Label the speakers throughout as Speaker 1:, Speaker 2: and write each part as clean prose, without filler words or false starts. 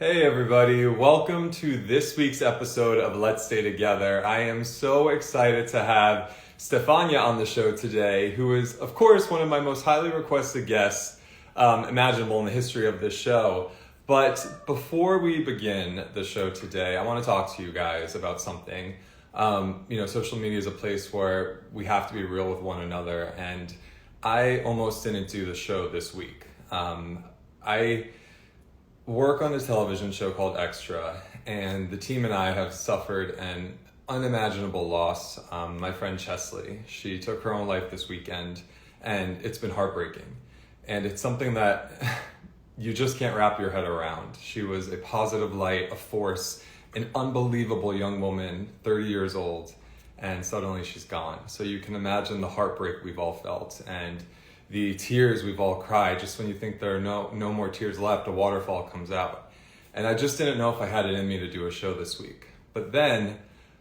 Speaker 1: Hey everybody, welcome to this week's episode of Let's Stay Together. I am so excited to have Stefania on the show today, who is, of course, one of my most highly requested guests imaginable in the history of this show. But before we begin the show today, I want to talk to you guys about something. Social media is a place where we have to be real with one another, and I almost didn't do the show this week. I work on a television show called Extra, and the team and I have suffered an unimaginable loss. My friend Chesley, she took her own life this weekend, and it's been heartbreaking. And it's something that you just can't wrap your head around. She was a positive light, a force, an unbelievable young woman, 30 years old, and suddenly she's gone. So you can imagine the heartbreak we've all felt, and the tears we've all cried. Just when you think there are no more tears left, a waterfall comes out. And I just didn't know if I had it in me to do a show this week. But then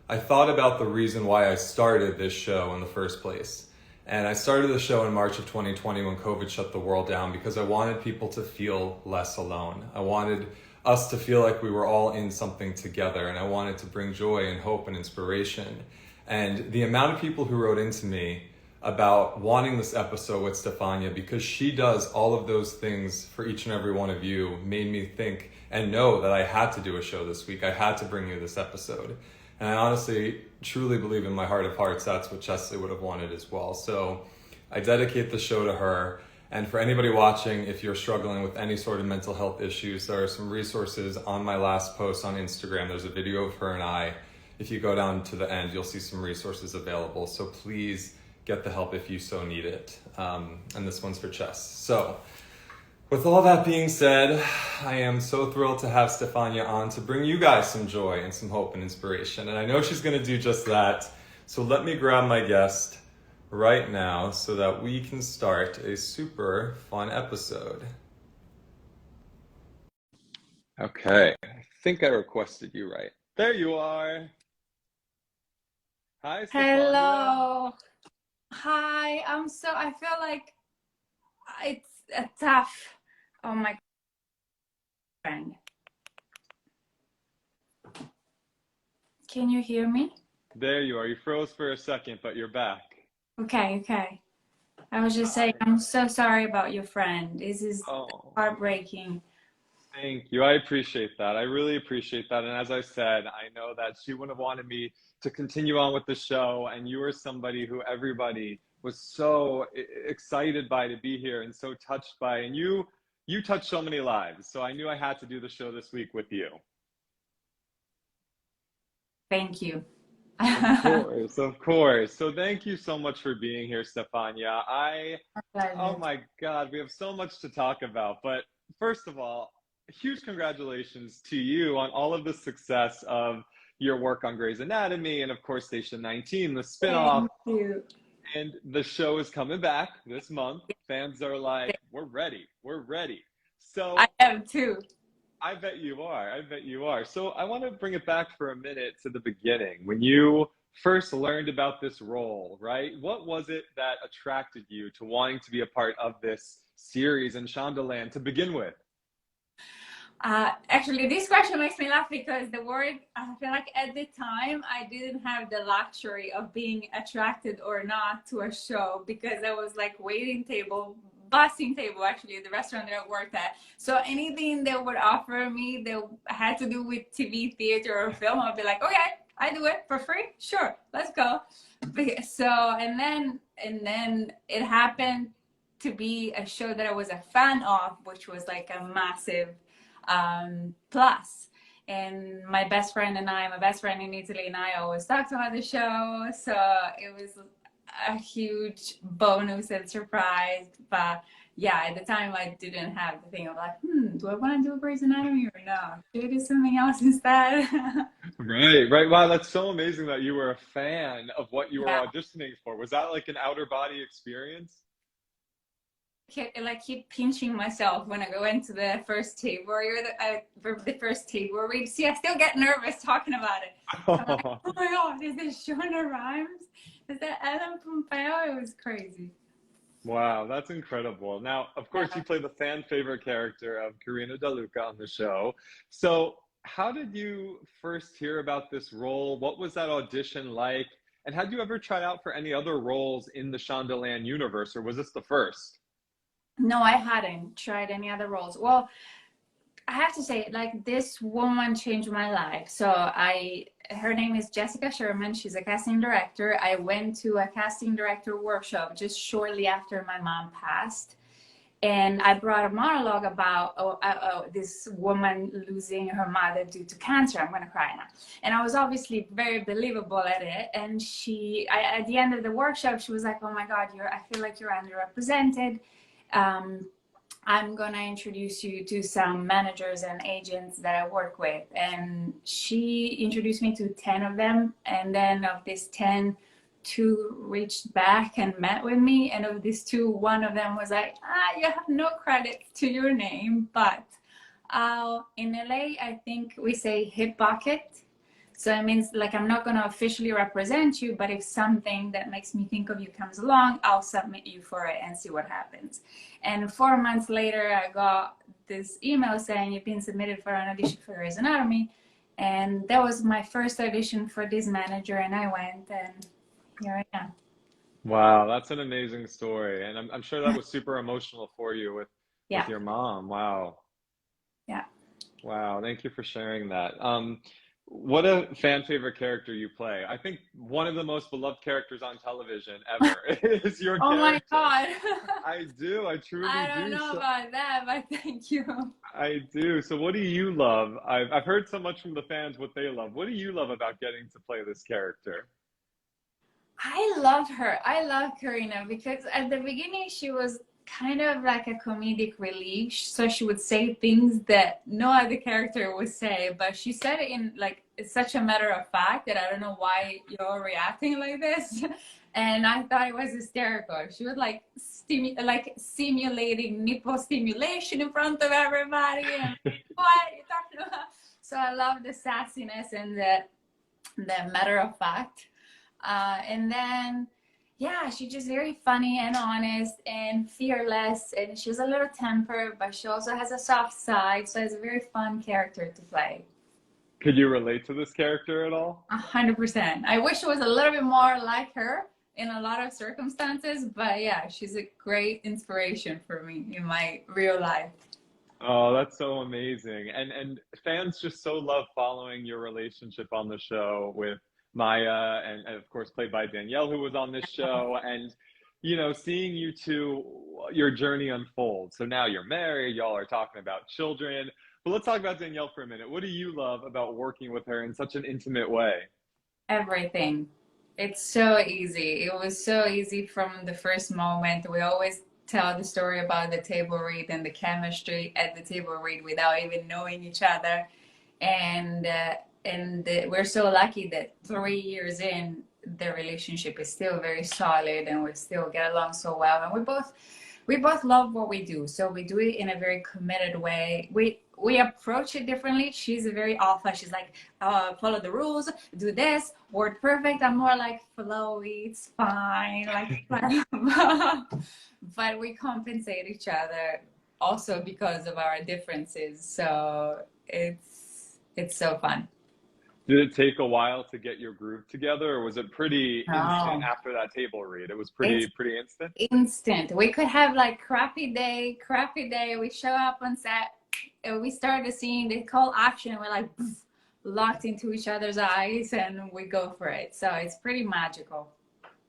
Speaker 1: I thought about the reason why I started this show in the first place. And I started the show in March of 2020 when COVID shut the world down, because I wanted people to feel less alone. I wanted us to feel like we were all in something together, and I wanted to bring joy and hope and inspiration. And the amount of people who wrote into me about wanting this episode with Stefania, because she does all of those things for each and every one of you, made me think and know that I had to do a show this week. I had to bring you this episode. And I honestly, truly believe in my heart of hearts, that's what Chesley would have wanted as well. So I dedicate the show to her. And for anybody watching, if you're struggling with any sort of mental health issues, there are some resources on my last post on Instagram. There's a video of her and I. If you go down to the end, you'll see some resources available. So please get the help if you so need it. And this one's for Chess. So with all that being said, I am so thrilled to have Stefania on to bring you guys some joy and some hope and inspiration. And I know she's going to do just that. So let me grab my guest right now so that we can start a super fun episode. Okay, I think I requested you right. There you are. Hi, Stefania.
Speaker 2: Hello. Hi. I feel like it's a tough. Oh my friend. Can you hear me?
Speaker 1: There you are. You froze for a second, but you're back.
Speaker 2: Okay. I was just saying, I'm so sorry about your friend. This is heartbreaking.
Speaker 1: Thank you. I appreciate that. I really appreciate that. And as I said, I know that she wouldn't have wanted me to continue on with the show. And you were somebody who everybody was so excited by to be here and so touched by. And you touched so many lives. So I knew I had to do the show this week with you.
Speaker 2: Thank you.
Speaker 1: Of course. So thank you so much for being here, Stefania. Oh my God, we have so much to talk about. But first of all, huge congratulations to you on all of the success of your work on Grey's Anatomy and, of course, Station 19, the spinoff.
Speaker 2: Thank you.
Speaker 1: And the show is coming back this month. Fans are like, we're ready. So
Speaker 2: I am too.
Speaker 1: I bet you are. So I want to bring it back for a minute to the beginning. When you first learned about this role, right? What was it that attracted you to wanting to be a part of this series in Shondaland to begin with?
Speaker 2: Actually, this question makes me laugh because I feel like at the time I didn't have the luxury of being attracted or not to a show, because I was like busing table actually at the restaurant that I worked at. So anything they would offer me that had to do with TV, theater, or film, I'd be like, okay, I do it for free. Sure, let's go. So and then it happened to be a show that I was a fan of, which was like a massive plus. And my best friend in Italy and I always talked about the show, so it was a huge bonus and surprise. But yeah, at the time I didn't have the thing of like, do I want to do a Grey's Anatomy or not? Should I do something else instead?
Speaker 1: Right. Wow, that's so amazing that you were a fan of what you were auditioning for. Was that like an outer body experience?
Speaker 2: Keep pinching myself when I go into the first table the first table read. See, I still get nervous talking about it. I'm like, oh my God, is this Shonda Rhimes? Is that Ellen Pompeo? It was crazy.
Speaker 1: Wow, that's incredible. Now, of course, you
Speaker 2: Yeah.
Speaker 1: play the fan favorite character of Karina DeLuca on the show. So, how did you first hear about this role? What was that audition like? And had you ever tried out for any other roles in the Shondaland universe, or was this the first?
Speaker 2: No, I hadn't tried any other roles. Well, I have to say, like, this woman changed my life. Her name is Jessica Sherman. She's a casting director. I went to a casting director workshop just shortly after my mom passed. And I brought a monologue about this woman losing her mother due to cancer. I'm going to cry now. And I was obviously very believable at it. And at the end of the workshop, she was like, "Oh my God, I feel like you're underrepresented. Um, I'm gonna introduce you to some managers and agents that I work with." And she introduced me to 10 of them. And then of these 10, two reached back and met with me. And of these two, one of them was like, "You have no credit to your name, but in LA, I think we say hip bucket. So it means like I'm not going to officially represent you, but if something that makes me think of you comes along, I'll submit you for it and see what happens." And 4 months later, I got this email saying you've been submitted for an audition for Grey's Anatomy. And that was my first audition for this manager, and I went, and here I am.
Speaker 1: Wow, that's an amazing story. And I'm sure that was super emotional for you with
Speaker 2: Yeah,
Speaker 1: your mom. Wow.
Speaker 2: yeah.
Speaker 1: Wow, thank you for sharing that. What a fan favorite character you play. I think one of the most beloved characters on television ever is your
Speaker 2: Oh my
Speaker 1: character.
Speaker 2: God.
Speaker 1: I do, I truly
Speaker 2: I don't
Speaker 1: do.
Speaker 2: know
Speaker 1: So
Speaker 2: about that, but thank you.
Speaker 1: I do. So what do you love? I've heard so much from the fans what they love. What do you love about getting to play this character?
Speaker 2: I love her. I love Karina because at the beginning she was kind of like a comedic relief. So she would say things that no other character would say, but she said it in like it's such a matter of fact that I don't know why you're reacting like this. And I thought it was hysterical. She was like like simulating nipple stimulation in front of everybody, and what are you talking about? So I love the sassiness and the matter of fact. And then, yeah, she's just very funny and honest and fearless. And she has a little temper, but she also has a soft side. So it's a very fun character to play.
Speaker 1: Could you relate to this character at all?
Speaker 2: 100%. I wish it was a little bit more like her in a lot of circumstances, but yeah, she's a great inspiration for me in my real life.
Speaker 1: Oh, that's so amazing. And fans just so love following your relationship on the show with Maya and of course played by Danielle who was on this show and seeing you two your journey unfold. So now you're married, y'all are talking about children. But let's talk about Danielle for a minute. What do you love about working with her in such an intimate way?
Speaker 2: Everything. It's so easy. It was so easy from the first moment. We always tell the story about the table read and the chemistry at the table read without even knowing each other. And we're so lucky that 3 years in, the relationship is still very solid and we still get along so well. And we both love what we do, so we do it in a very committed way. We approach it differently. She's a very alpha. She's like, follow the rules, do this, word perfect. I'm more like flowy, it's fine, like but we compensate each other also because of our differences. So it's so fun.
Speaker 1: Did it take a while to get your groove together, or was it pretty instant
Speaker 2: Oh,
Speaker 1: after that table read? It was
Speaker 2: it's
Speaker 1: pretty instant.
Speaker 2: instant. We could have like crappy day. We show up on set and we start the scene, they call action. We're like poof, locked into each other's eyes and we go for it. So it's pretty magical.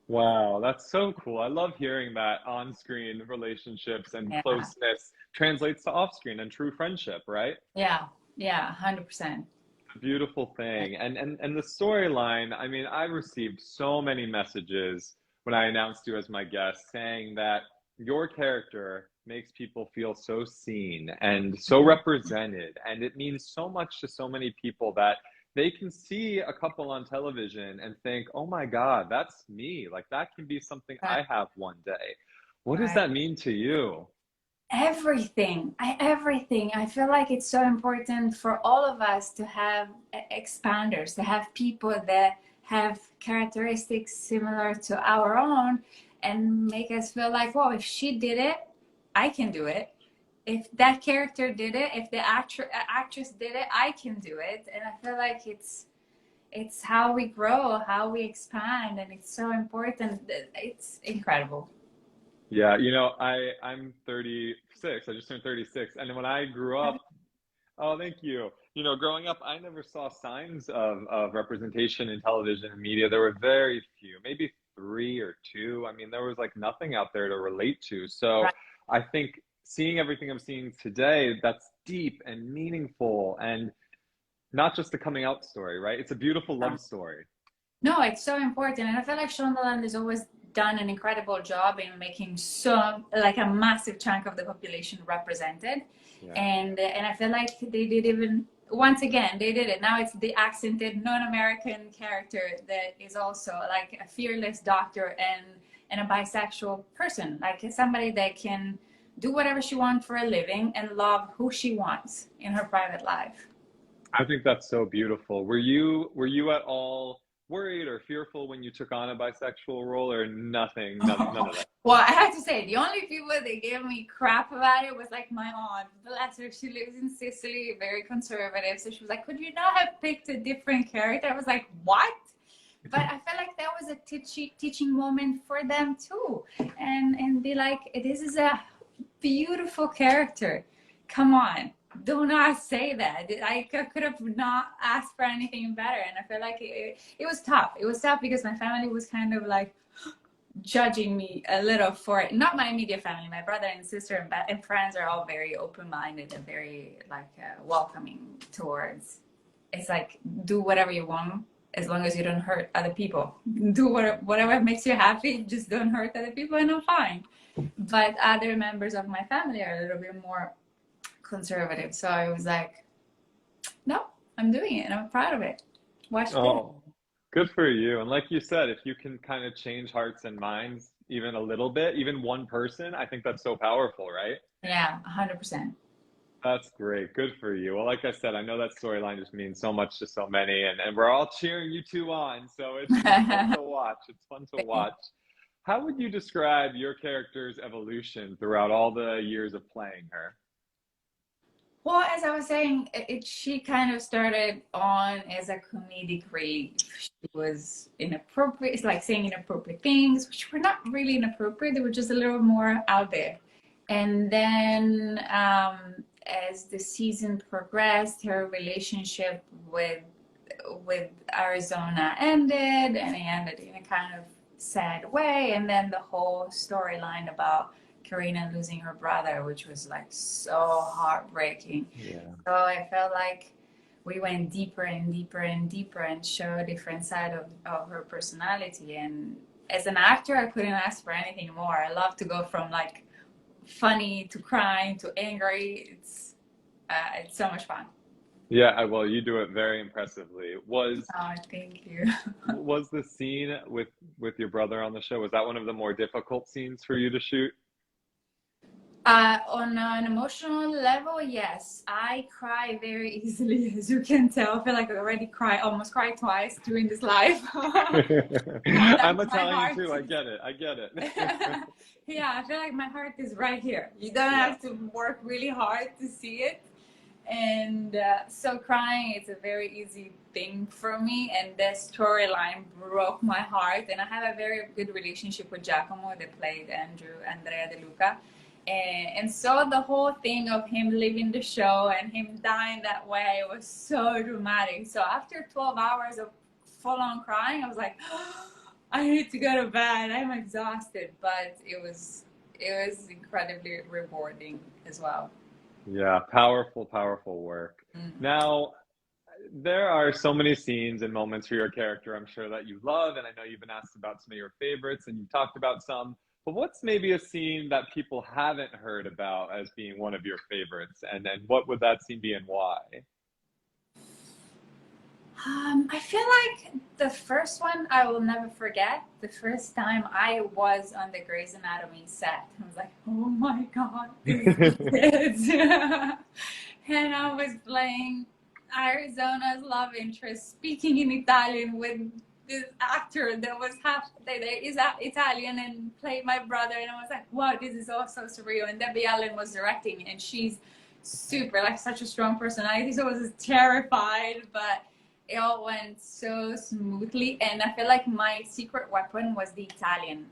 Speaker 1: Wow, that's so cool. I love hearing that on-screen relationships and
Speaker 2: Yeah.
Speaker 1: closeness translates to off-screen and true friendship, right?
Speaker 2: Yeah. Yeah. 100%.
Speaker 1: A beautiful thing. And the storyline, I mean, I received so many messages when I announced you as my guest saying that your character makes people feel so seen and so represented. And it means so much to so many people that they can see a couple on television and think, oh my God, that's me. Like that can be something
Speaker 2: Right.
Speaker 1: I have one day. What does
Speaker 2: Right.
Speaker 1: that mean to you?
Speaker 2: Everything. I feel like it's so important for all of us to have expanders, to have people that have characteristics similar to our own, and make us feel like, well, if she did it, I can do it. If that character did it, if the actress did it, I can do it. And I feel like it's how we grow, how we expand, and it's so important. It's incredible.
Speaker 1: Yeah, you know, I'm 36. I just turned 36, and when I grew up, oh, thank you. You know, growing up, I never saw signs of representation in television and media. There were very few, maybe three or two. I mean, there was like nothing out there to relate to. So
Speaker 2: Right.
Speaker 1: I think seeing everything I'm seeing today, that's deep and meaningful and not just a coming out story, right? It's a beautiful love story.
Speaker 2: No, it's so important. And I feel like Shondaland has always done an incredible job in making so like a massive chunk of the population represented.
Speaker 1: Yeah.
Speaker 2: And I feel like they did even once again, they did it. Now it's the accented non-American character that is also like a fearless doctor and a bisexual person, like somebody that can do whatever she wants for a living and love who she wants in her private life.
Speaker 1: I think that's so beautiful. Were you at all worried or fearful when you took on a bisexual role, or nothing, none of that?
Speaker 2: Well, I have to say, the only people that gave me crap about it was like my aunt. Bless her, she lives in Sicily, very conservative. So she was like, could you not have picked a different character? I was like, what? But I felt like that was a teaching moment for them too. And be like, this is a beautiful character. Come on. Do not say that. I could have not asked for anything better. And I feel like it was tough. It was tough because my family was kind of like judging me a little for it. Not my immediate family. My brother and sister and friends are all very open-minded and very like welcoming towards. It's like, do whatever you want as long as you don't hurt other people. Do whatever makes you happy. Just don't hurt other people and I'm fine. But other members of my family are a little bit more conservative, so I was like, no, I'm doing it and I'm proud of it. Watch this.
Speaker 1: Oh, good for you. And like you said, if you can kind of change hearts and minds even a little bit, even one person, I think that's so powerful, right?
Speaker 2: Yeah, 100%.
Speaker 1: That's great. Good for you. Well, like I said, I know that storyline just means so much to so many, and we're all cheering you two on. So it's fun to watch. It's fun to watch. How would you describe your character's evolution throughout all the years of playing her?
Speaker 2: Well, as I was saying, she kind of started on as a comedic relief. She was inappropriate, like saying inappropriate things, which were not really inappropriate. They were just a little more out there. And then as the season progressed, her relationship with Arizona ended, and it ended in a kind of sad way. And then the whole storyline about Karina losing her brother, which was like so heartbreaking.
Speaker 1: Yeah.
Speaker 2: So I felt like we went deeper and deeper and deeper and showed a different side of her personality. And as an actor, I couldn't ask for anything more. I love to go from like funny to crying to angry. It's so much fun.
Speaker 1: Yeah, well, you do it very impressively.
Speaker 2: Oh, thank you.
Speaker 1: Was the scene with your brother on the show, was that one of the more difficult scenes for you to shoot?
Speaker 2: On an emotional level, yes. I cry very easily, as you can tell. I feel like I already almost cried twice during this live.
Speaker 1: I'm Italian too. I get it.
Speaker 2: Yeah, I feel like my heart is right here. You don't have to work really hard to see it. And so crying is a very easy thing for me. And the storyline broke my heart. And I have a very good relationship with Giacomo, that played Andrea De Luca. And so the whole thing of him leaving the show and him dying that way was so dramatic. So after 12 hours of full-on crying, I was like, oh, I need to go to bed. I'm exhausted. But it was incredibly rewarding as well.
Speaker 1: Yeah, powerful, powerful work.
Speaker 2: Mm-hmm.
Speaker 1: Now, there are so many scenes and moments for your character, I'm sure, that you love, and I know you've been asked about some of your favorites, and you've talked about some. But what's maybe a scene that people haven't heard about as being one of your favorites? And then what would that scene be and why?
Speaker 2: I feel like the first one I will never forget. The first time I was on the Grey's Anatomy set, I was like, oh my God, this is it. And I was playing Arizona's love interest, speaking in Italian with this actor that was half that is Italian and played my brother, and I was like, wow, this is also surreal. And Debbie Allen was directing, and she's super like such a strong personality, so I was terrified, but it all went so smoothly. And I feel like my secret weapon was the Italian.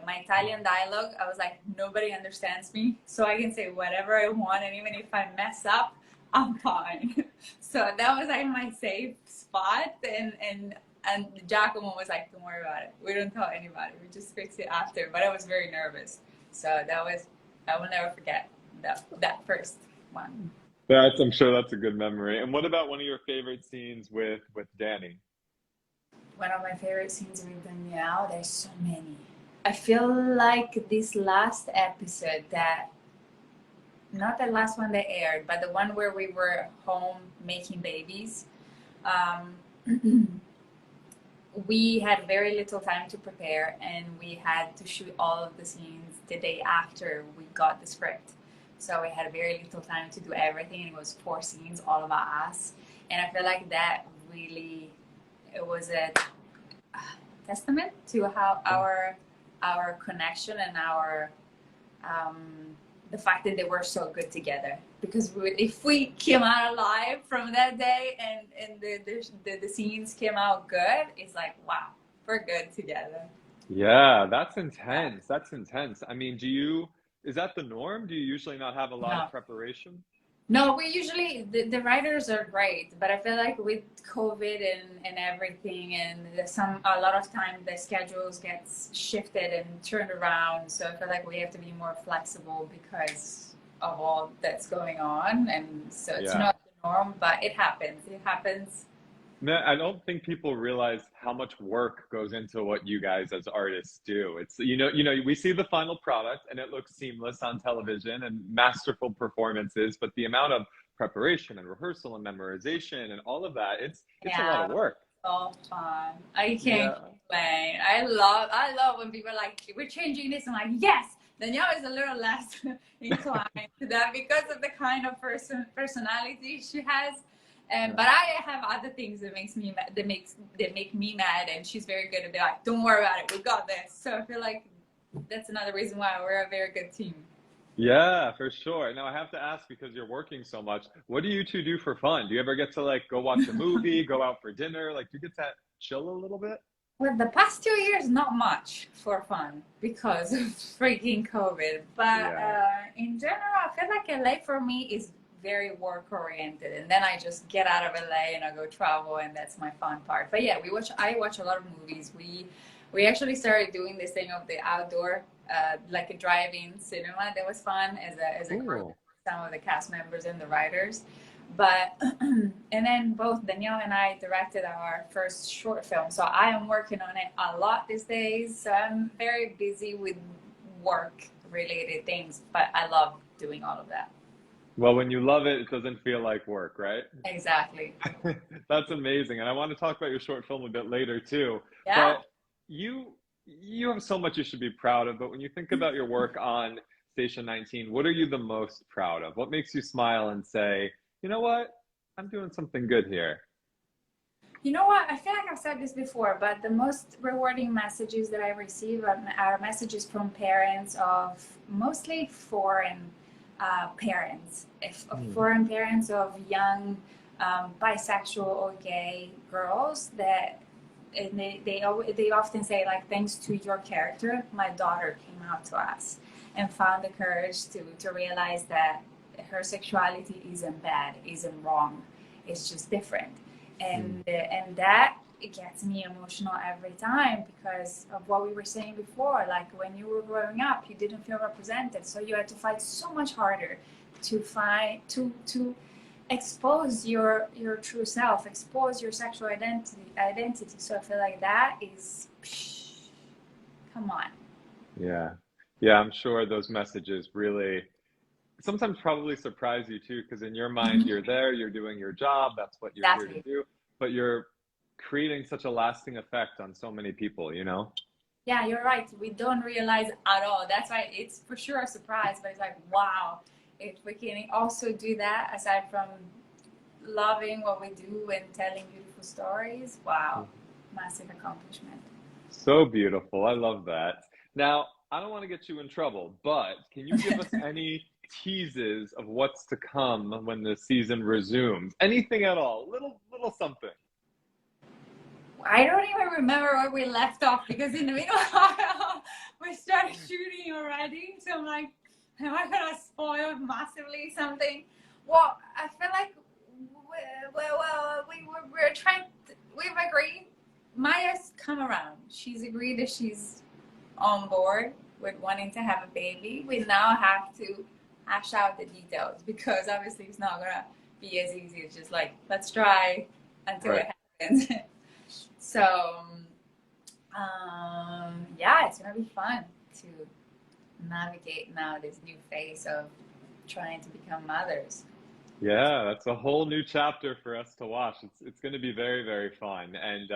Speaker 2: My Italian dialogue, I was like, nobody understands me, so I can say whatever I want, and even if I mess up, I'm fine. So that was like my safe spot. And Giacomo was like, don't worry about it. We don't tell anybody. We just fix it after. But I was very nervous. So that was, I will never forget that first one.
Speaker 1: I'm sure that's a good memory. And what about one of your favorite scenes with Danny?
Speaker 2: One of my favorite scenes with Danielle, there's so many. I feel like this last episode that, not the last one that aired, but the one where we were home making babies. We had very little time to prepare, and we had to shoot all of the scenes the day after we got the script. So we had very little time to do everything. It was 4 scenes, all about us. And I feel like that really, it was a testament to how our connection and our the fact that they were so good together. Because if we came out alive from that day and the scenes came out good, it's like, wow, we're good together.
Speaker 1: Yeah, that's intense. That's intense. I mean, is that the norm? Do you usually not have a lot
Speaker 2: No.
Speaker 1: of preparation?
Speaker 2: No, we usually, the writers are great, but I feel like with COVID and everything, and a lot of time the schedules gets shifted and turned around. So I feel like we have to be more flexible because of all that's going on. And so it's
Speaker 1: Yeah.
Speaker 2: not the norm, but it happens. It happens.
Speaker 1: Man, I don't think people realize how much work goes into what you guys as artists do. It's we see the final product and it looks seamless on television and masterful performances, but the amount of preparation and rehearsal and memorization and all of that, it's a lot of work.
Speaker 2: So fun. I can't
Speaker 1: Yeah.
Speaker 2: complain. I love when people are like, we're changing this. I'm like, yes. Danielle is a little less inclined to that because of the kind of personality she has. But I have other things that make me mad, and she's very good at be like, don't worry about it, we got this. So I feel like that's another reason why we're a very good team.
Speaker 1: Yeah, for sure. Now I have to ask because you're working so much. What do you two do for fun? Do you ever get to like go watch a movie, go out for dinner? Like, do you get to chill a little bit?
Speaker 2: Well, the past 2 years, not much for fun because of freaking COVID. But in general, I feel like LA for me is very work oriented, and then I just get out of LA and I go travel, and that's my fun part. But yeah, I watch a lot of movies. We actually started doing this thing of the outdoor, like a drive-in cinema. That was fun as a group, some of the cast members and the writers. But and then both Danielle and I directed our first short film, so I am working on it a lot these days. So I'm very busy with work related things, but I love doing all of that.
Speaker 1: Well, when you love it, it doesn't feel like work, right?
Speaker 2: Exactly.
Speaker 1: That's amazing. And I want to talk about your short film a bit later too.
Speaker 2: Yeah.
Speaker 1: But you have so much you should be proud of, but when you think about your work on Station 19, what are you the most proud of? What makes you smile and say, you know what? I'm doing something good here.
Speaker 2: You know what? I feel like I've said this before, but the most rewarding messages that I receive are messages from parents of mostly foreign parents, foreign parents of young bisexual or gay girls that, and they often say like, thanks to your character, my daughter came out to us and found the courage to realize that her sexuality isn't bad, isn't wrong, it's just different. And that, it gets me emotional every time because of what we were saying before. Like when you were growing up, you didn't feel represented, so you had to fight so much harder to expose your true self, expose your sexual identity. So I feel like that is, come on.
Speaker 1: Yeah, I'm sure those messages really sometimes probably surprise you too, because in your mind you're there, you're doing your job, that's what you're here to
Speaker 2: Exactly.
Speaker 1: do, but you're creating such a lasting effect on so many people,
Speaker 2: Yeah, you're right. We don't realize at all. That's why it's for sure a surprise, but it's like, wow, if we can also do that aside from loving what we do and telling beautiful stories, wow. massive accomplishment.
Speaker 1: So beautiful. I love that. Now, I don't want to get you in trouble, but can you give us any teases of what's to come when the season resumes? Anything at all? Little something.
Speaker 2: I don't even remember where we left off because in the middle we started shooting already. So I'm like, am I gonna spoil massively something? Well, I feel like we're trying. We've agreed. Maya's come around. She's agreed that she's on board with wanting to have a baby. We now have to hash out the details because obviously it's not gonna be as easy as just like let's try until
Speaker 1: Right.
Speaker 2: it happens. So yeah, it's gonna be fun to navigate now this new phase of trying to become mothers.
Speaker 1: Yeah, that's a whole new chapter for us to watch. It's going to be very, very fun, and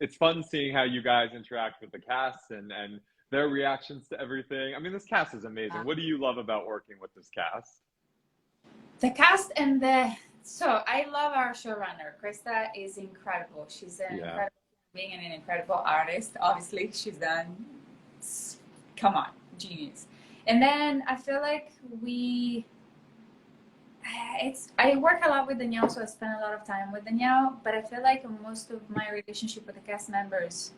Speaker 1: it's fun seeing how you guys interact with the cast and their reactions to everything. I mean, this cast is amazing. What do you love about working with this cast?
Speaker 2: The cast and the so I love our showrunner. Krista is incredible. She's an
Speaker 1: Yeah.
Speaker 2: incredible being and an incredible artist. Obviously, she's done. Come on, genius. And then I feel like I work a lot with Danielle, so I spend a lot of time with Danielle. But I feel like most of my relationship with the cast members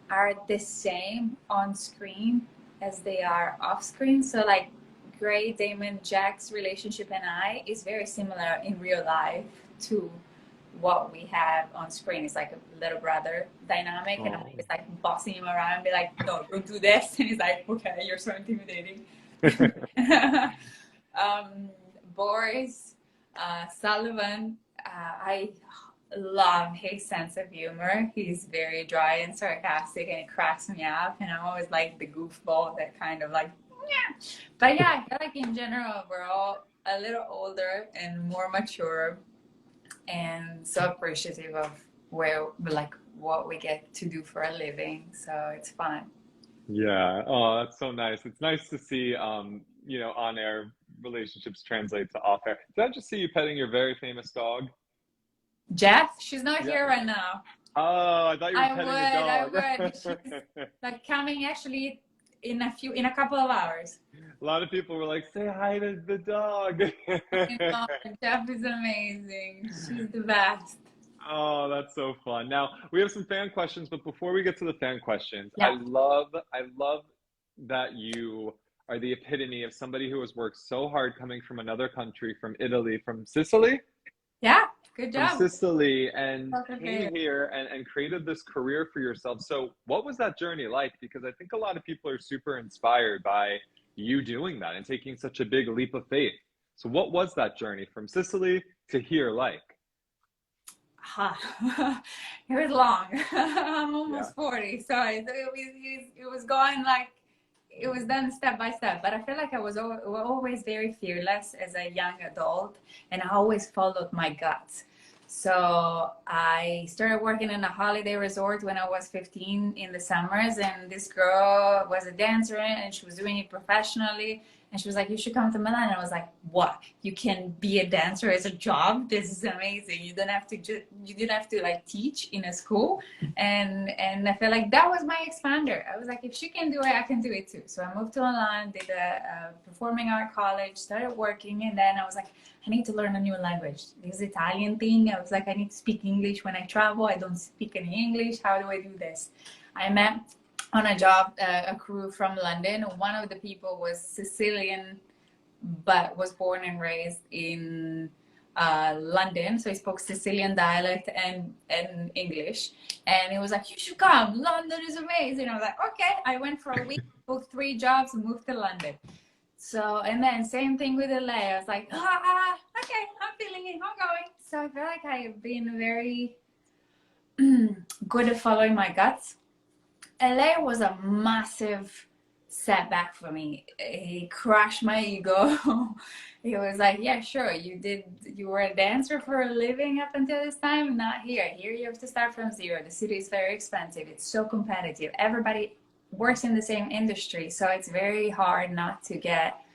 Speaker 2: are the same on screen as they are off screen. So like Gray, Damon, Jack's relationship and I is very similar in real life to what we have on screen. It's like a little brother dynamic, and I'm always like bossing him around and be like, no, don't do this. And he's like, okay, you're so intimidating. Boris Sullivan, I love his sense of humor. He's very dry and sarcastic, and it cracks me up. And I'm always like the goofball that kind of like, yeah. But yeah, I feel like in general, we're all a little older and more mature, and so appreciative of where, like, what we get to do for a living. So it's fun.
Speaker 1: Yeah. Oh, that's so nice. It's nice to see, on-air relationships translate to off-air. Did I just see you petting your very famous dog?
Speaker 2: Jeff, she's not
Speaker 1: Yeah.
Speaker 2: here right now.
Speaker 1: Oh, I thought you were petting
Speaker 2: I
Speaker 1: the
Speaker 2: would. She's like coming actually in a couple of hours.
Speaker 1: A lot of people were like, "Say hi to the dog."
Speaker 2: I know, Jeff is amazing. She's the best.
Speaker 1: Oh, that's so fun. Now, we have some fan questions, but before we get to the fan questions,
Speaker 2: Yeah.
Speaker 1: I love that you are the epitome of somebody who has worked so hard coming from another country, from Italy, from Sicily,
Speaker 2: Yeah, good
Speaker 1: from
Speaker 2: job.
Speaker 1: Sicily, and
Speaker 2: Welcome
Speaker 1: came
Speaker 2: here.
Speaker 1: here and created this career for yourself. So, what was that journey like? Because I think a lot of people are super inspired by you doing that and taking such a big leap of faith. So, what was that journey from Sicily to here like?
Speaker 2: It was long. I'm almost
Speaker 1: Yeah.
Speaker 2: 40, so it was going like it was done step by step. But I feel like I was always very fearless as a young adult, and I always followed my gut. So I started working in a holiday resort when I was 15 in the summers, and this girl was a dancer and she was doing it professionally. And she was like, you should come to Milan. And I was like, what? You can be a dancer as a job? This is amazing. You don't have to like teach in a school. And I felt like that was my expander. I was like, if she can do it, I can do it too. So I moved to Milan, did a performing art college, started working. And then I was like, I need to learn a new language. This Italian thing. I was like, I need to speak English when I travel. I don't speak any English. How do I do this? I met on a job, a crew from London. One of the people was Sicilian, but was born and raised in London. So he spoke Sicilian dialect and English. And he was like, you should come. London is amazing. I was like, okay. I went for a week, booked 3 jobs, and moved to London. So, and then same thing with LA. I was like, okay, I'm feeling it. I'm going. So I feel like I've been very good at following my guts. LA was a massive setback for me. It crushed my ego. It was like, yeah, sure, you were a dancer for a living up until this time. Not here. Here you have to start from zero. The city is very expensive. It's so competitive. Everybody works in the same industry. So it's very hard not to get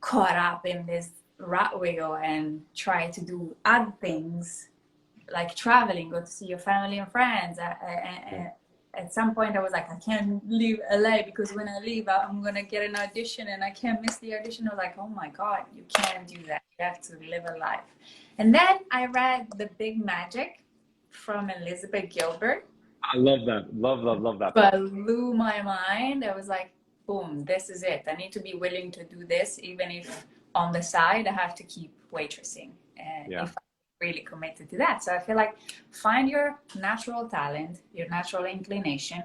Speaker 2: caught up in this rat wheel and try to do other things like traveling, go to see your family and friends. At some point I was like, I can't leave LA because when I leave, I'm gonna get an audition and I can't miss the audition. I was like, oh my God, you can't do that. You have to live a life. And then I read The Big Magic from Elizabeth Gilbert.
Speaker 1: I love that. Love that book.
Speaker 2: Blew my mind. I was like, boom, this is it. I need to be willing to do this, even if on the side I have to keep waitressing. And
Speaker 1: Yeah.
Speaker 2: if I'm really committed to that. So I feel like find your natural talent, your natural inclination,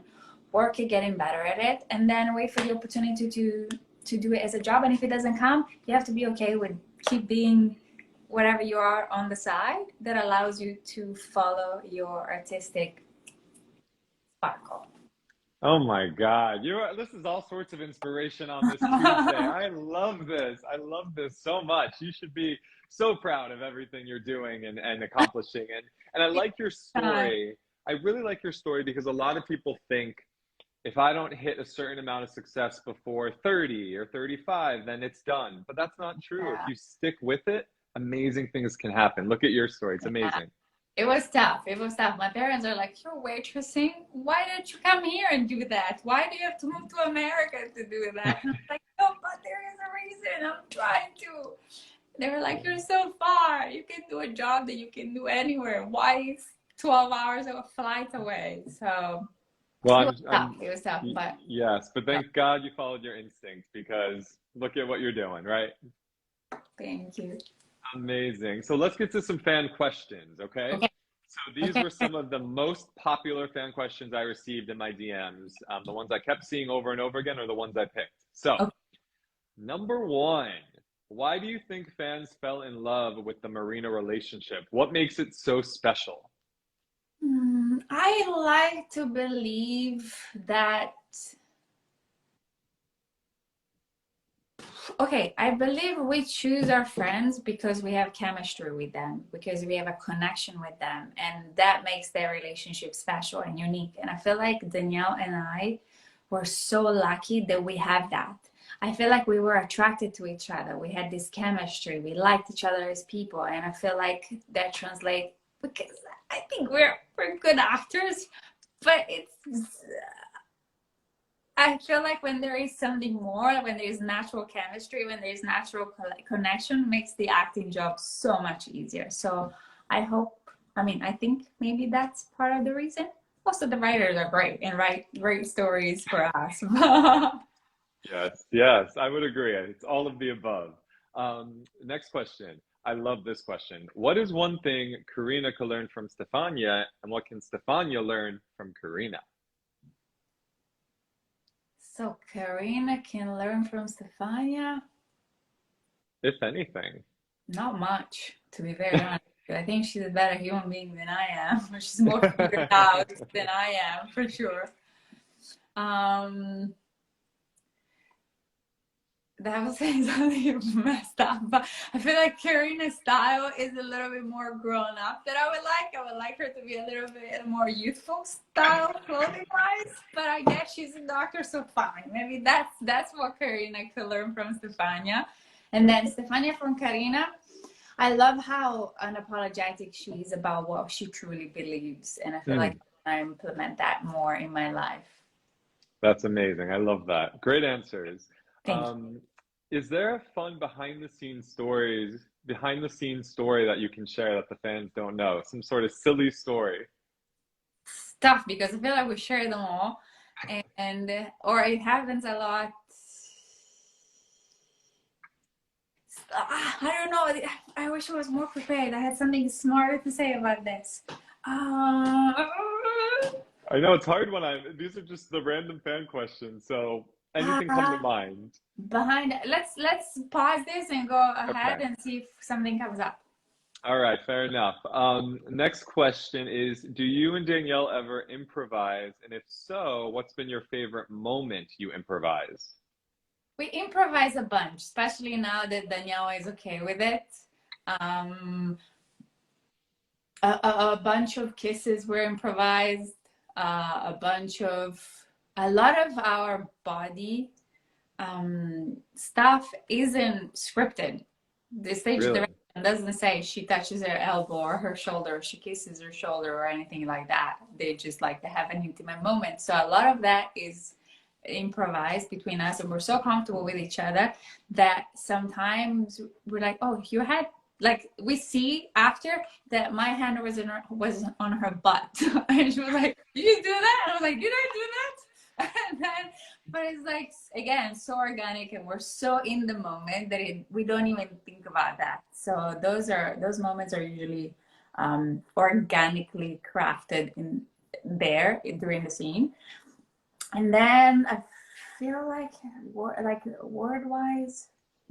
Speaker 2: work at getting better at it, and then wait for the opportunity to do it as a job. And if it doesn't come, you have to be okay with keep being whatever you are on the side that allows you to follow your artistic sparkle.
Speaker 1: Oh my God. This is all sorts of inspiration on this Tuesday. I love this. I love this so much. You should be so proud of everything you're doing and accomplishing. And I like your story. I really like your story because a lot of people think if I don't hit a certain amount of success before 30 or 35, then it's done. But that's not true.
Speaker 2: Yeah.
Speaker 1: If you stick with it, amazing things can happen. Look at your story. It's amazing.
Speaker 2: It was tough. It was tough. My parents are like, you're waitressing. Why don't you come here and do that? Why do you have to move to America to do that? And I'm like, no, but there is a reason. I'm trying to. They were like, you're so far. You can do a job that you can do anywhere. Why is 12 hours of a flight away? So
Speaker 1: Well,
Speaker 2: it was tough. But
Speaker 1: yes, but thank God you followed your instinct because look at what you're doing, right?
Speaker 2: thank you.
Speaker 1: Amazing. So let's get to some fan questions, okay?
Speaker 2: Okay.
Speaker 1: So these were some of the most popular fan questions I received in my DMs. The ones I kept seeing over and over again are the ones I picked. So,
Speaker 2: Okay.
Speaker 1: number one, why do you think fans fell in love with the Marina relationship? What makes it so special?
Speaker 2: I like to believe that. Okay, I believe we choose our friends because we have chemistry with them, because we have a connection with them, and that makes their relationship special and unique. And I feel like Danielle and I were so lucky that we have that. I feel like we were attracted to each other. We had this chemistry. We liked each other as people, and I feel like that translates because I think we're good actors, but I feel like when there is something more, when there is natural chemistry, when there is natural connection, makes the acting job so much easier. So I think maybe that's part of the reason. Also, the writers are great and write great stories for us.
Speaker 1: Yes, I would agree. It's all of the above. Next question. I love this question. What is one thing Karina could learn from Stefania, and what can Stefania learn from Karina?
Speaker 2: So Karina can learn from Stefania?
Speaker 1: If anything.
Speaker 2: Not much, to be very honest. I think she's a better human being than I am. She's more figured out than I am, for sure. That was saying something messed up, but I feel like Karina's style is a little bit more grown up than I would like. I would like her to be a little bit more youthful style clothing wise, but I guess she's a doctor, so fine. Maybe that's what Karina could learn from Stefania. And then Stefania from Karina, I love how unapologetic she is about what she truly believes, and I feel like I implement that more in my life.
Speaker 1: That's amazing. I love that. Great answers.
Speaker 2: Thank you.
Speaker 1: Is there a fun behind the scenes story that you can share that the fans don't know? Some sort of silly story.
Speaker 2: Tough because I feel like we share them all, and or it happens a lot. I don't know. I wish I was more prepared. I had something smarter to say about this.
Speaker 1: I know it's hard when these are just the random fan questions, so anything come to mind.
Speaker 2: Let's pause this and go ahead
Speaker 1: Okay.
Speaker 2: and see if something comes up.
Speaker 1: All right, fair enough. Next question is, do you and Danielle ever improvise? And if so, what's been your favorite moment you improvise?
Speaker 2: We improvise a bunch, especially now that Danielle is okay with it. A bunch of kisses were improvised. A lot of our body stuff isn't scripted. The stage
Speaker 1: Really?
Speaker 2: and doesn't say she touches her elbow or her shoulder, or she kisses her shoulder or anything like that. They just like to have an intimate moment. So a lot of that is improvised between us, and we're so comfortable with each other that sometimes we're like, oh, you had, like, we see after that my hand was on her butt. And she was like, did you do that? And I was like, did I do that? And then, but it's like, again, so organic, and we're so in the moment that we don't even think about that. So those moments are usually organically crafted in there during the scene. And then I feel like word wise,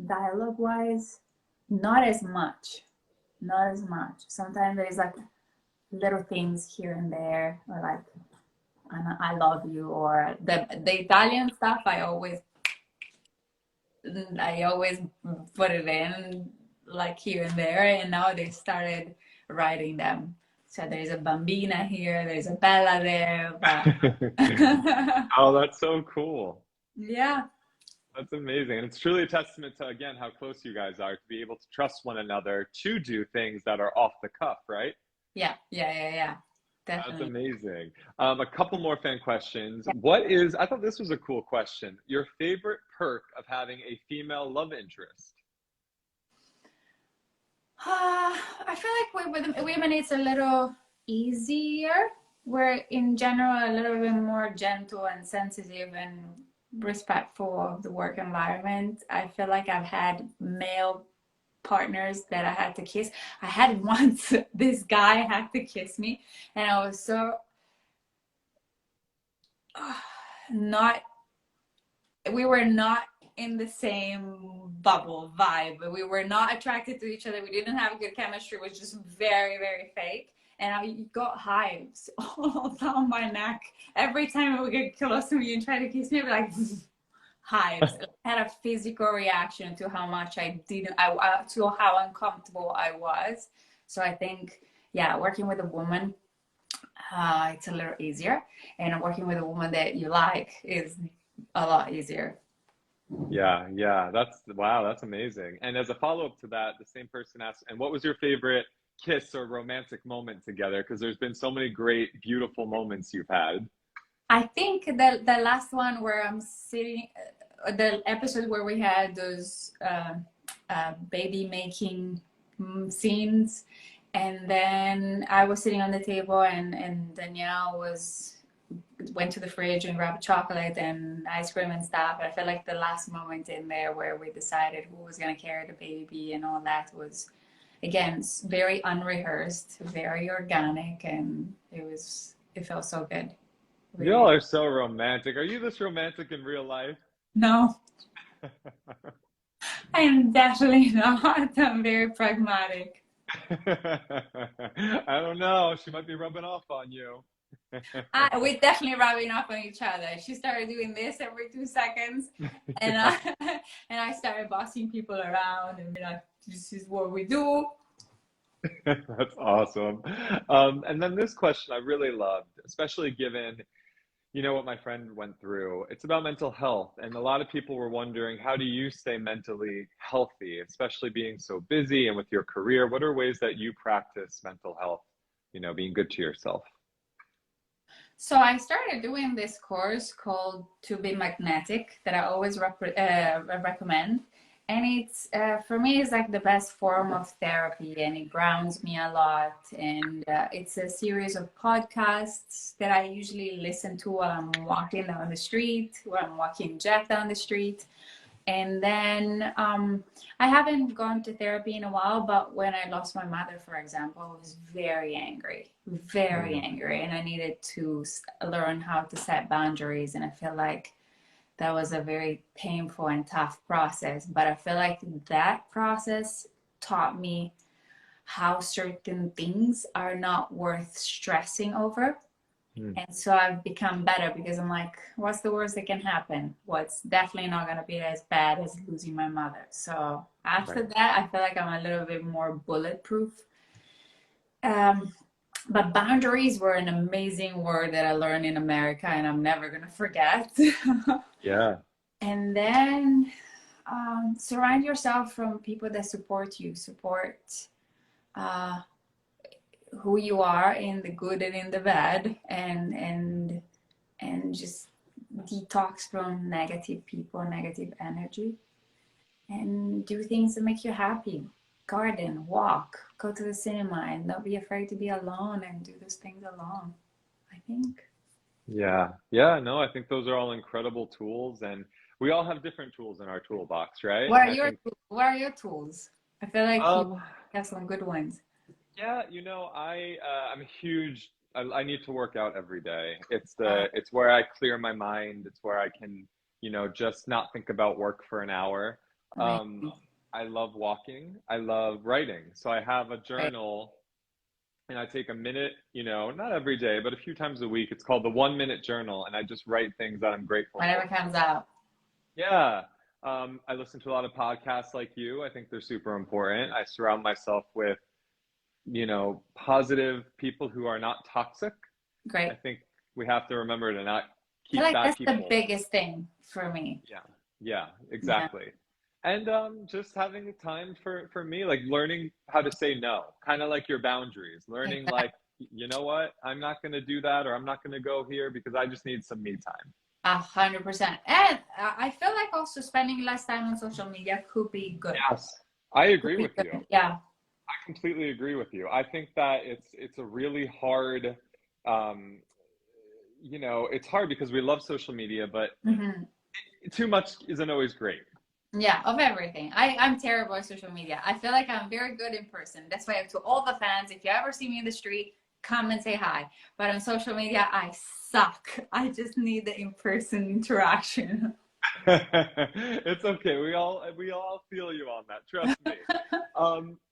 Speaker 2: dialogue wise, not as much. Not as much. Sometimes there's like little things here and there, or like I love you, or the Italian stuff. I always put it in like here and there, and now they started writing them. So there's a bambina here, there's a bella there, but
Speaker 1: Oh, that's so cool.
Speaker 2: yeah,
Speaker 1: That's amazing. And it's truly a testament to, again, how close you guys are to be able to trust one another to do things that are off the cuff, right?
Speaker 2: yeah,
Speaker 1: That's
Speaker 2: definitely.
Speaker 1: amazing. A couple more fan questions. What is, I thought this was a cool question, your favorite perk of having a female love interest?
Speaker 2: I feel like with women it's a little easier. We're in general a little bit more gentle and sensitive and respectful of the work environment. I feel like I've had male partners that I had to kiss. I had once this guy had to kiss me, and I was so not, we were not in the same bubble vibe. We were not attracted to each other. We didn't have good chemistry. It was just very, very fake. And I got hives all down my neck. Every time I would get close to me and try to kiss me, I'd be like, hives. I had a physical reaction to how much to how uncomfortable I was. So I think, yeah, working with a woman, it's a little easier. And working with a woman that you like is a lot easier.
Speaker 1: Yeah, yeah, that's wow, that's amazing. And as a follow-up to that, the same person asked, and what was your favorite kiss or romantic moment together? Because there's been so many great, beautiful moments you've had.
Speaker 2: I think the last one where I'm sitting, the episode where we had those baby making scenes, and then I was sitting on the table, and Danielle went to the fridge and grabbed chocolate and ice cream and stuff. I felt like the last moment in there where we decided who was going to carry the baby and all that was, again, very unrehearsed, very organic, and it felt so good.
Speaker 1: Y'all
Speaker 2: Really.
Speaker 1: are so romantic. Are you this romantic in real life?
Speaker 2: No, I am definitely not. I'm very pragmatic.
Speaker 1: I don't know. She might be rubbing off on you.
Speaker 2: We definitely rubbing off on each other. She started doing this every 2 seconds, and and I started bossing people around and be like, "This is what we do."
Speaker 1: That's awesome. And then this question I really loved, especially given, what my friend went through. It's about mental health. And a lot of people were wondering, how do you stay mentally healthy, especially being so busy and with your career? What are ways that you practice mental health, being good to yourself?
Speaker 2: So I started doing this course called To Be Magnetic that I always recommend. And it's, for me, it's like the best form of therapy, and it grounds me a lot. And it's a series of podcasts that I usually listen to while I'm walking down the street, while I'm walking Jack down the street. And then I haven't gone to therapy in a while, but when I lost my mother, for example, I was very
Speaker 1: Mm,
Speaker 2: angry, and I needed to learn how to set boundaries. And I feel like that was a very painful and tough process, but I feel like that process taught me how certain things are not worth stressing over.
Speaker 1: mm,
Speaker 2: And so I've become better because I'm like, what's the worst that can happen? What's definitely not going to be as bad as losing my mother. So after
Speaker 1: right.
Speaker 2: that, I feel like I'm a little bit more bulletproof. Um, but boundaries were an amazing word that I learned in America, and I'm never going to forget.
Speaker 1: Yeah.
Speaker 2: And then surround yourself from people that support you, support uh, who you are in the good and in the bad, and just detox from negative people, negative energy, and do things that make you happy. Garden, walk, go to the cinema, and don't be afraid to be alone and do those things alone, I think.
Speaker 1: Yeah. Yeah, no, I think those are all incredible tools, and we all have different tools in our toolbox, right?
Speaker 2: What
Speaker 1: And
Speaker 2: are
Speaker 1: I
Speaker 2: your
Speaker 1: think
Speaker 2: what are your tools? I feel like you
Speaker 1: um
Speaker 2: have some good ones.
Speaker 1: yeah, I'm a huge I need to work out every day.
Speaker 2: Uh,
Speaker 1: It's where I clear my mind. It's where I can, just not think about work for an hour. Um
Speaker 2: Amazing.
Speaker 1: I love walking. I love writing. So I have a
Speaker 2: Right.
Speaker 1: journal and I take a minute, not every day, but a few times a week. It's called the 1 minute journal, and I just write things that I'm grateful
Speaker 2: Whenever
Speaker 1: for.
Speaker 2: it comes out.
Speaker 1: Yeah. I listen to a lot of podcasts like you. I think they're super important. I surround myself with, positive people who are not toxic. I
Speaker 2: Great.
Speaker 1: think we have to remember to not
Speaker 2: I feel
Speaker 1: keep
Speaker 2: like
Speaker 1: bad
Speaker 2: that's the
Speaker 1: people.
Speaker 2: biggest thing for me.
Speaker 1: Yeah. Yeah,
Speaker 2: Yeah.
Speaker 1: exactly. And just having the time for me, like learning how to say no, kind of like your boundaries, learning
Speaker 2: Exactly.
Speaker 1: like, you know what, I'm not going to do that, or I'm not going to go here because I just need some me time.
Speaker 2: 100%. And I feel like also spending less time on social media could be good.
Speaker 1: Yes, I
Speaker 2: Could
Speaker 1: agree
Speaker 2: be
Speaker 1: with you.
Speaker 2: good. Yeah.
Speaker 1: I completely agree with you. I think that it's a really hard, um, it's hard because we love social media, but
Speaker 2: Hmm.
Speaker 1: too much isn't always great.
Speaker 2: Yeah, of everything. I'm terrible at social media. I feel like I'm very good in person. That's why to all the fans, if you ever see me in the street, come and say hi. But on social media, I suck. I just need the in-person interaction.
Speaker 1: It's okay. We all feel you on that. Trust me.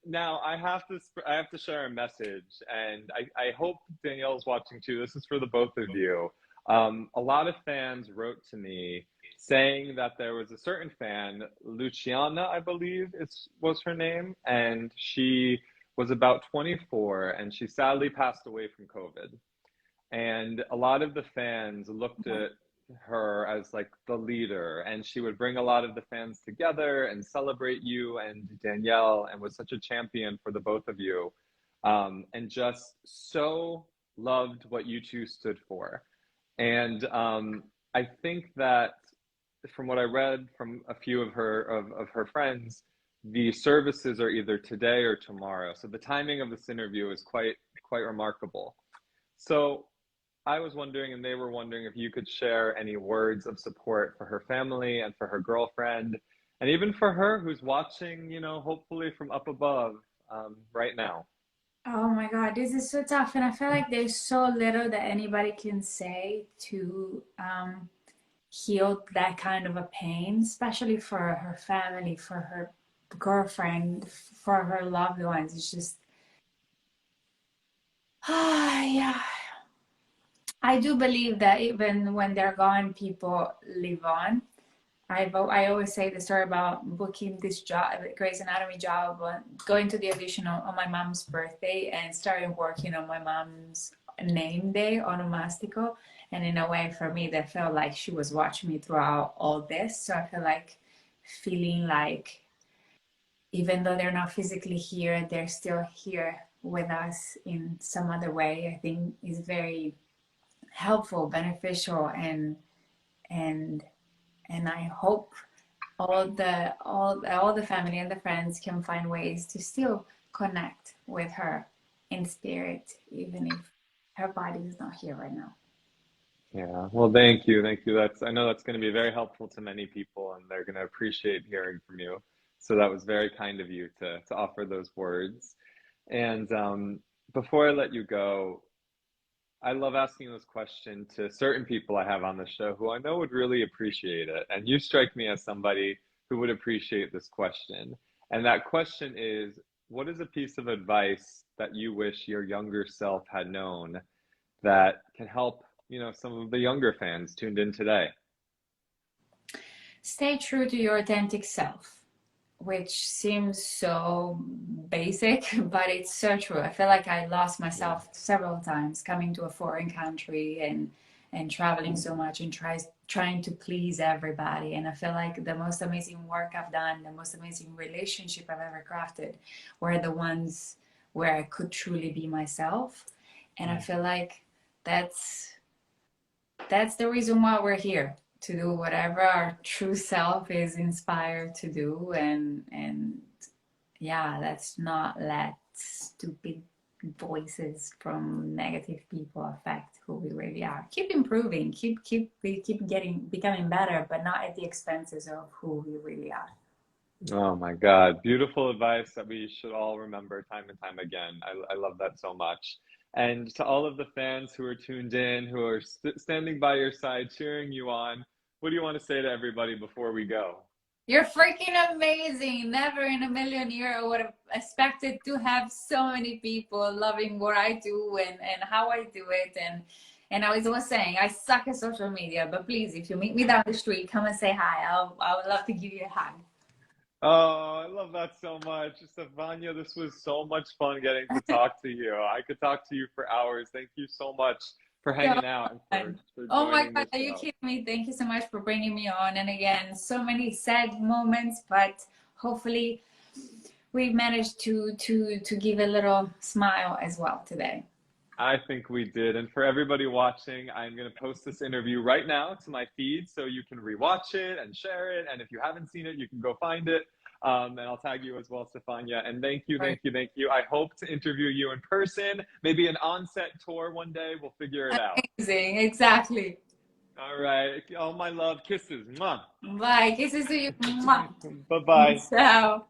Speaker 1: Now I have to share a message, and I hope Danielle's watching too. This is for the both of you. A lot of fans wrote to me saying that there was a certain fan, Luciana, I believe was her name, and she was about 24, and she sadly passed away from COVID. And a lot of the fans looked at her as like the leader, and she would bring a lot of the fans together and celebrate you and Danielle, and was such a champion for the both of you, and just so loved what you two stood for. And I think that from what I read from a few of her friends, the services are either today or tomorrow. So the timing of this interview is quite remarkable. So I was wondering, and they were wondering, if you could share any words of support for her family and for her girlfriend, and even for her who's watching, hopefully from up above, right now.
Speaker 2: Oh my God, this is so tough. And I feel like there's so little that anybody can say to heal that kind of a pain, especially for her family, for her girlfriend, for her loved ones. It's just, yeah. I do believe that even when they're gone, people live on. I always say the story about booking this job, Grey's Anatomy job, going to the audition on my mom's birthday and starting working on my mom's name day, onomastico. And in a way, for me, that felt like she was watching me throughout all this. So I feel like feeling like even though they're not physically here, they're still here with us in some other way. I think is very helpful, beneficial, and and I hope all the family and the friends can find ways to still connect with her in spirit, even if her body is not here right now.
Speaker 1: Yeah. Well, thank you. I know that's going to be very helpful to many people, and they're going to appreciate hearing from you. So that was very kind of you to offer those words. And before I let you go, I love asking this question to certain people I have on the show who I know would really appreciate it. And you strike me as somebody who would appreciate this question. And that question is, what is a piece of advice that you wish your younger self had known that can help, some of the younger fans tuned in today?
Speaker 2: Stay true to your authentic self, which seems so basic, but it's so true. I feel like I lost
Speaker 1: Yeah.
Speaker 2: myself several times coming to a foreign country and traveling so much and trying to please everybody. And I feel like the most amazing work I've done, the most amazing relationship I've ever crafted were the ones where I could truly be myself. And I feel like that's the reason why we're here, to do whatever our true self is inspired to do. And yeah, let's not let stupid voices from negative people affect who we really are. Keep improving, becoming better, but not at the expenses of who we really are.
Speaker 1: Oh my God. Beautiful advice that we should all remember time and time again. I love that so much. And to all of the fans who are tuned in, who are standing by your side, cheering you on, what do you want to say to everybody before we go?
Speaker 2: You're freaking amazing. Never in a million years would have expected to have so many people loving what I do and how I do it. And I was saying, I suck at social media, but please, if you meet me down the street, come and say hi. I would love to give you a hug.
Speaker 1: Oh, I love that so much. Stefania, this was so much fun getting to talk to you. I could talk to you for hours. Thank you so much for hanging out and for
Speaker 2: Oh my
Speaker 1: joining
Speaker 2: God,
Speaker 1: the
Speaker 2: are you
Speaker 1: show.
Speaker 2: kidding me? Thank you so much for bringing me on. And again, so many sad moments, but hopefully we managed to give a little smile as well today.
Speaker 1: I think we did. And for everybody watching, I'm going to post this interview right now to my feed so you can rewatch it and share it. And if you haven't seen it, you can go find it. And I'll tag you as well, Stefania. And thank you, thank you, thank you. I hope to interview you in person, maybe an on-set tour one day. We'll figure it out.
Speaker 2: Amazing, exactly.
Speaker 1: All right. All my love. Kisses. Mwah.
Speaker 2: Bye. Kisses to you.
Speaker 1: Bye-bye.
Speaker 2: Ciao.